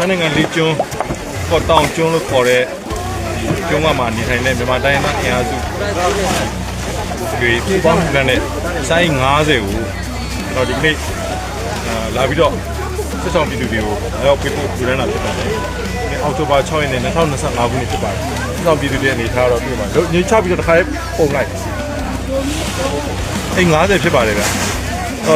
ထိုင်းနိုင်ငံလေးကျွန်းကော့တောင်ကျွန်းလို့ခေါ်တဲ့ကျွန်းမှာနေထိုင်တဲ့မြန်မာတိုင်းသားအင်အားစုတွေပူပေါင်းမှုနဲ့စိုင်း90ကိုကျွန်တော်ဒီနေ့လာပြီးတော့စစ်ဆောင်ပြည်သူတွေကိုရောက်ပေးဖို့ပူရမ်းတာဖြစ်ပါတယ်။အောက်တိုဘာ6ရက်နေ့2025ခုနှစ်ဖြစ်ပါတယ်။စစ်ဆောင်ပြည်သူတွေအနေထားတော့ပြပါညချပြီးတော့တစ်ခါလေးပုံလိုက်အဲ့90ဖြစ်ပါတယ်ဗျ။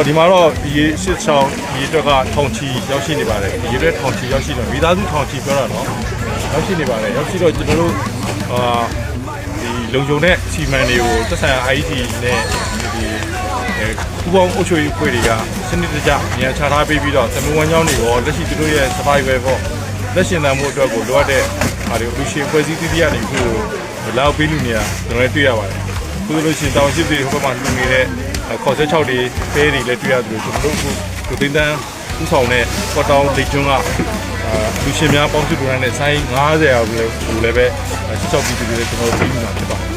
ဒီမှာတော့ဒီစစ်ဆောင်ဒီအတွက်ကထောင်ချီရောက်ရှိနေပါတယ်ဒီရွက်ထောင်ချီရောက်ရှိတော့မိသားစုထောင်ချီပြောတာနော်ရောက်ရှိနေပါတယ်ရောက်ရှိတော့ကျွန်တော်တို့ဒီလုံခြုံတဲ့စီမံတွေကိုသက်ဆိုင်ရာ IT နဲ့ဒီပူပေါင်းအုပ်ချုပ်ရေးအဖွဲ့တွေကစနစ်တကျနေရာချထားပေးပြီးတော့သမဝန်းကျောင်းတွေရောလက်ရှိသူတို့ရဲ့ survival ပေါ့လက်ရှင်သန်မှုအတွက်ကိုလိုအပ်တဲ့ဟာတွေကိုလူရှင်ဖွဲ့စည်းတည်ရနေခုလောက်ပေးလူနေရကျွန်တော်လည်းတွေ့ရပါတယ်သူတို့လို့ရှိရင်တောင်ရှိတွေဟိုဘက်မှာလူနေတဲ့ခေါ်ဆက်6တွေပဲတွေလည်းတွေ့ရတယ်ကျွန်တော်တို့ကိုသိန်းတန်းဥဆောင်တဲ့ကော့တောင်လေကျွန်းကလူရှင်များပေါင်းစုတူတဲ့ဆိုင်း90ရာကိုလည်းပဲ66ပြည်သူတွေကျွန်တော်တို့ပြီးနေတာဖြစ်ပါတယ်